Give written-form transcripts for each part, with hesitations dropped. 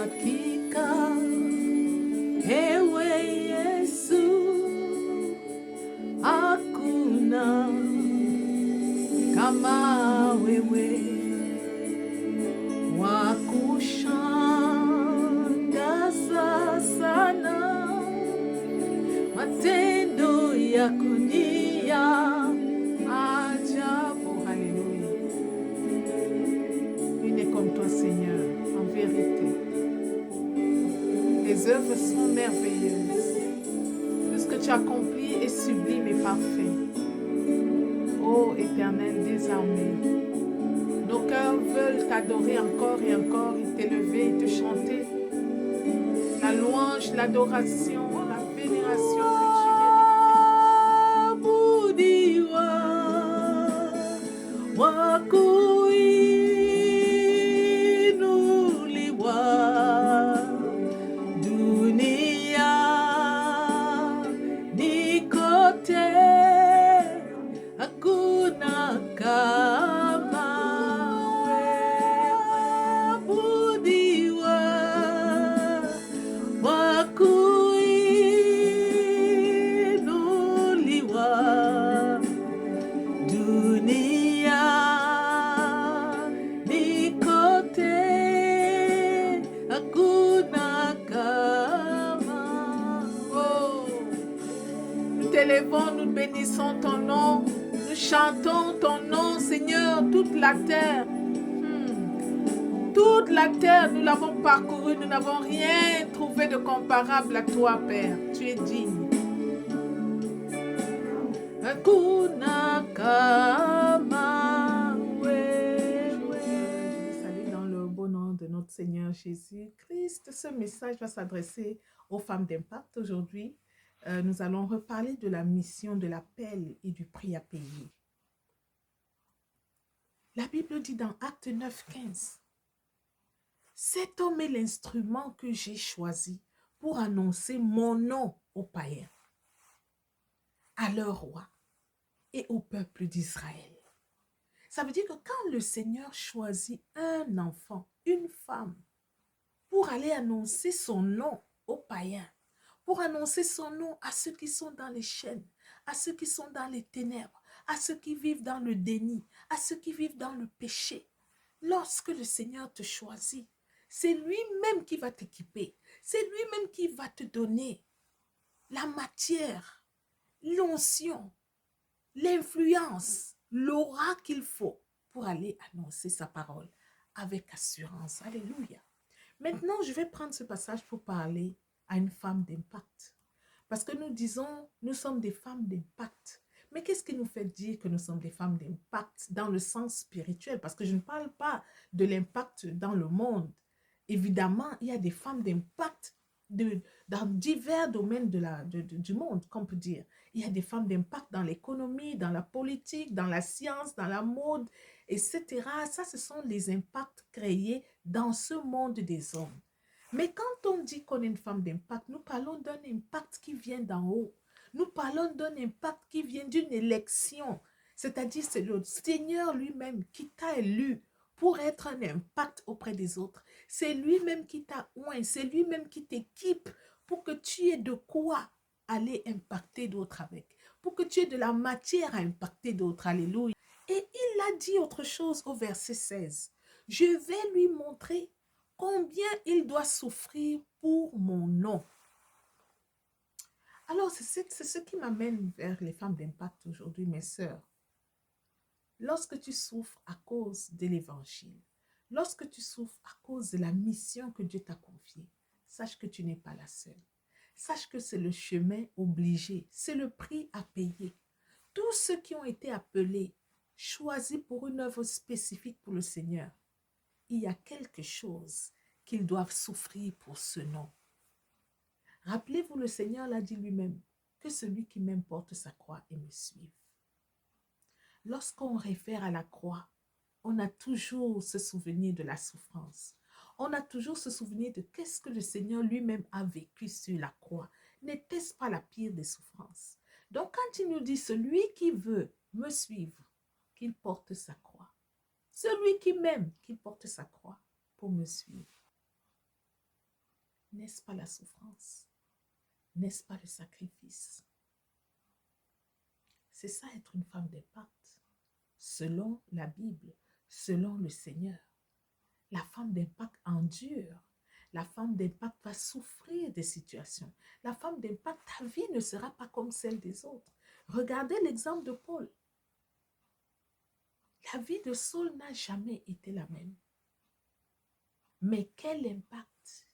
hakika, ewe Yesu, hakuna kama wewe, wakushangaza sana, matendo yako ni ya ajabu. Alléluia. Il n'est comme toi, Seigneur, en vérité. Tes œuvres sont merveilleuses. Tout ce que tu accomplis est sublime et parfait. Ô Éternel désarmé, nos cœurs veulent t'adorer encore et encore, et t'élever et te chanter. La louange, l'adoration, la vénération que tu mérites. Budiwa, wakuinuliwa, dunia ni kote, hakuna kama wewe. Budiwa, wakuinuliwa, dunia ni kote, hakuna kama. Oh. Nous t'élevons, nous bénissons ton nom, nous chantons ton nom, Seigneur, toute la terre. Toute la terre, nous l'avons parcourue, nous n'avons rien trouvé de comparable à toi, Père. Tu es digne. Hakuna kama wewe. Je salue dans le beau nom de notre Seigneur Jésus-Christ. Ce message va s'adresser aux femmes d'impact aujourd'hui. Nous allons reparler de la mission, de l'appel et du prix à payer. La Bible dit dans Acte 9, 15, « Cet homme est l'instrument que j'ai choisi pour annoncer mon nom aux païens, à leur roi et au peuple d'Israël. » Ça veut dire que quand le Seigneur choisit un enfant, une femme, pour aller annoncer son nom aux païens, pour annoncer son nom à ceux qui sont dans les chaînes, à ceux qui sont dans les ténèbres, à ceux qui vivent dans le déni, à ceux qui vivent dans le péché. Lorsque le Seigneur te choisit, c'est lui-même qui va t'équiper, c'est lui-même qui va te donner la matière, l'onction, l'influence, l'aura qu'il faut pour aller annoncer sa parole avec assurance. Alléluia. Maintenant, je vais prendre ce passage pour parler à une femme d'impact. Parce que nous disons, nous sommes des femmes d'impact. Mais qu'est-ce qui nous fait dire que nous sommes des femmes d'impact dans le sens spirituel? Parce que je ne parle pas de l'impact dans le monde. Évidemment, il y a des femmes d'impact dans divers domaines du monde, qu'on peut dire. Il y a des femmes d'impact dans l'économie, dans la politique, dans la science, dans la mode, etc. Ça, ce sont les impacts créés dans ce monde des hommes. Mais quand on dit qu'on est une femme d'impact, nous parlons d'un impact qui vient d'en haut. Nous parlons d'un impact qui vient d'une élection. C'est-à-dire, c'est le Seigneur lui-même qui t'a élu pour être un impact auprès des autres. C'est lui-même qui t'a oint, c'est lui-même qui t'équipe pour que tu aies de quoi aller impacter d'autres avec, pour que tu aies de la matière à impacter d'autres. Alléluia. Et il a dit autre chose au verset 16. Je vais lui montrer combien il doit souffrir pour mon nom. Alors, c'est ce qui m'amène vers les femmes d'impact aujourd'hui, mes sœurs. Lorsque tu souffres à cause de l'évangile, lorsque tu souffres à cause de la mission que Dieu t'a confiée, sache que tu n'es pas la seule. Sache que c'est le chemin obligé, c'est le prix à payer. Tous ceux qui ont été appelés, choisis pour une œuvre spécifique pour le Seigneur, il y a quelque chose qu'ils doivent souffrir pour ce nom. Rappelez-vous, le Seigneur l'a dit lui-même, que celui qui m'aime porte sa croix et me suive. Lorsqu'on réfère à la croix, on a toujours ce souvenir de la souffrance. On a toujours ce souvenir de qu'est-ce que le Seigneur lui-même a vécu sur la croix. N'était-ce pas la pire des souffrances? Donc quand il nous dit, celui qui veut me suivre, qu'il porte sa croix. Celui qui m'aime, qu'il porte sa croix pour me suivre. n'est-ce pas la souffrance? N'est-ce pas le sacrifice? C'est ça être une femme d'impact. Selon la Bible, selon le Seigneur, la femme d'impact endure. La femme d'impact va souffrir des situations. La femme d'impact, ta vie ne sera pas comme celle des autres. Regardez l'exemple de Paul. La vie de Saul n'a jamais été la même. Mais quel impact,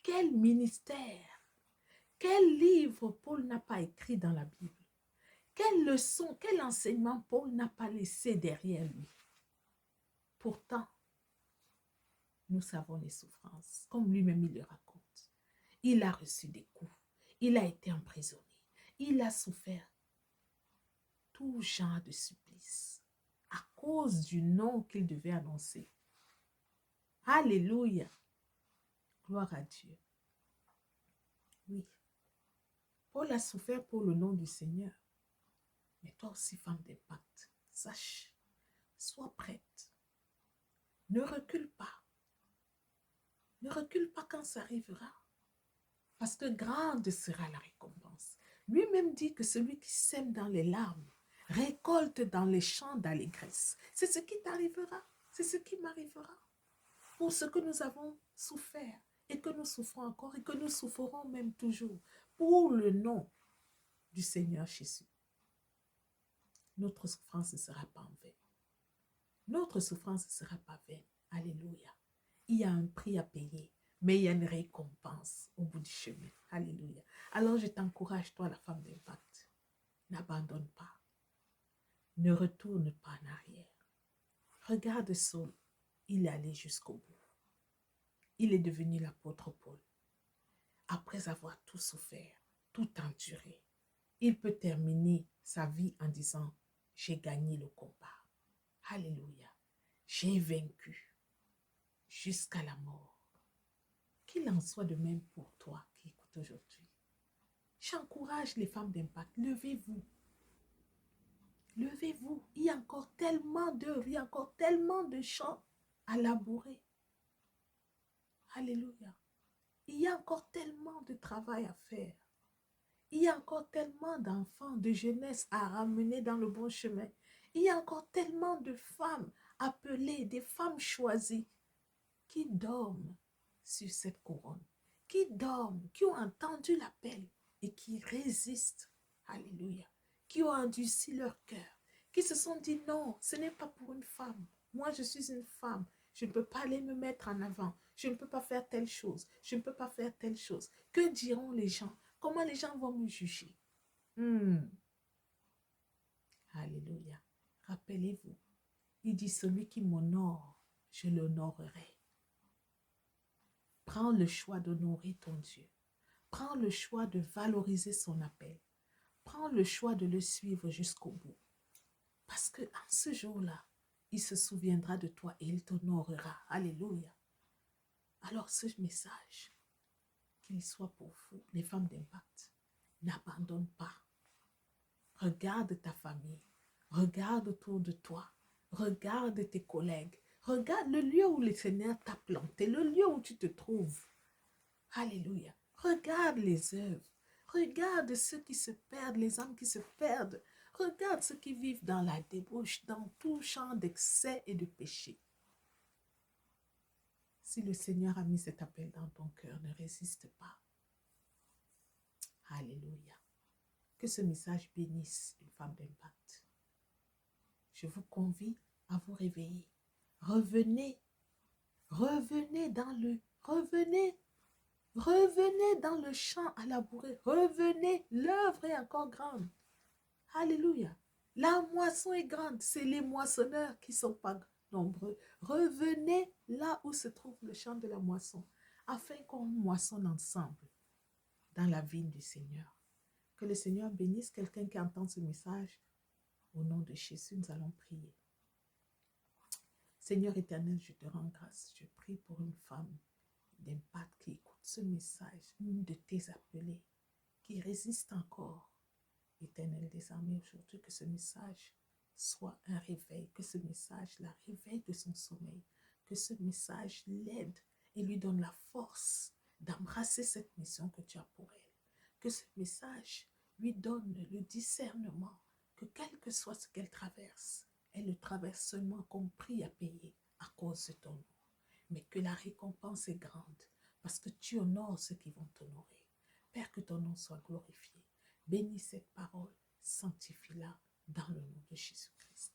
quel ministère, quel livre Paul n'a pas écrit dans la Bible? Quelle leçon, quel enseignement Paul n'a pas laissé derrière lui? Pourtant, nous savons les souffrances, comme lui-même il le raconte. Il a reçu des coups, il a été emprisonné, il a souffert tout genre de supplices à cause du nom qu'il devait annoncer. Alléluia, gloire à Dieu. Oui, Paul a souffert pour le nom du Seigneur. Mais toi aussi, femme d'impact, sache, sois prête. Ne recule pas. Ne recule pas quand ça arrivera. Parce que grande sera la récompense. Lui-même dit que celui qui sème dans les larmes récolte dans les champs d'allégresse. C'est ce qui t'arrivera. C'est ce qui m'arrivera. Pour ce que nous avons souffert et que nous souffrons encore et que nous souffrons même toujours pour le nom du Seigneur Jésus. Notre souffrance ne sera pas en vain. Notre souffrance ne sera pas vaine. Alléluia. Il y a un prix à payer, mais il y a une récompense au bout du chemin. Alléluia. Alors je t'encourage, toi, la femme d'impact. N'abandonne pas. Ne retourne pas en arrière. Regarde Saul. Il est allé jusqu'au bout. Il est devenu l'apôtre Paul. Après avoir tout souffert, tout enduré, il peut terminer sa vie en disant, j'ai gagné le combat. Alléluia. J'ai vaincu jusqu'à la mort. Qu'il en soit de même pour toi qui écoutes aujourd'hui. J'encourage les femmes d'impact. Levez-vous. Levez-vous. Il y a encore tellement d'œuvres, il y a encore tellement de champs à labourer. Alléluia. Il y a encore tellement de travail à faire. Il y a encore tellement d'enfants, de jeunesse à ramener dans le bon chemin. Il y a encore tellement de femmes appelées, des femmes choisies, qui dorment sur cette couronne, qui dorment, qui ont entendu l'appel et qui résistent. Alléluia. Qui ont endurci leur cœur, qui se sont dit non, ce n'est pas pour une femme. Moi, je suis une femme. Je ne peux pas aller me mettre en avant. Je ne peux pas faire telle chose. Je ne peux pas faire telle chose. Que diront les gens? Comment les gens vont me juger? Alléluia. Rappelez-vous, il dit, celui qui m'honore, je l'honorerai. Prends le choix d'honorer ton Dieu. Prends le choix de valoriser son appel. Prends le choix de le suivre jusqu'au bout. Parce que en ce jour-là, il se souviendra de toi et il t'honorera. Alléluia. Alors ce message, qu'il soit pour vous, les femmes d'impact, n'abandonne pas. Regarde ta famille. Regarde autour de toi. Regarde tes collègues. Regarde le lieu où le Seigneur t'a planté, le lieu où tu te trouves. Alléluia. Regarde les œuvres. Regarde ceux qui se perdent, les âmes qui se perdent. Regarde ceux qui vivent dans la débauche, dans tout champ d'excès et de péché. Si le Seigneur a mis cet appel dans ton cœur, ne résiste pas. Alléluia. Que ce message bénisse une femme d'impact. Je vous convie à vous réveiller. Revenez. Revenez dans le champ à labourer. Revenez, l'œuvre est encore grande. Alléluia. La moisson est grande, c'est les moissonneurs qui ne sont pas nombreux. Revenez là où se trouve le champ de la moisson, afin qu'on moissonne ensemble dans la vigne du Seigneur. Que le Seigneur bénisse quelqu'un qui entend ce message. Au nom de Jésus, nous allons prier. Seigneur éternel, je te rends grâce. Je prie pour une femme d'impact qui écoute ce message, une de tes appelées, qui résiste encore. Éternel des armées, aujourd'hui, que ce message soit un réveil, que ce message la réveille de son sommeil, que ce message l'aide et lui donne la force d'embrasser cette mission que tu as pour elle. Que ce message lui donne le discernement que quel que soit ce qu'elle traverse, elle le traverse seulement comme prix à payer à cause de ton nom. Mais que la récompense est grande parce que tu honores ceux qui vont t'honorer. Père, que ton nom soit glorifié. Bénis cette parole, sanctifie-la dans le nom de Jésus-Christ.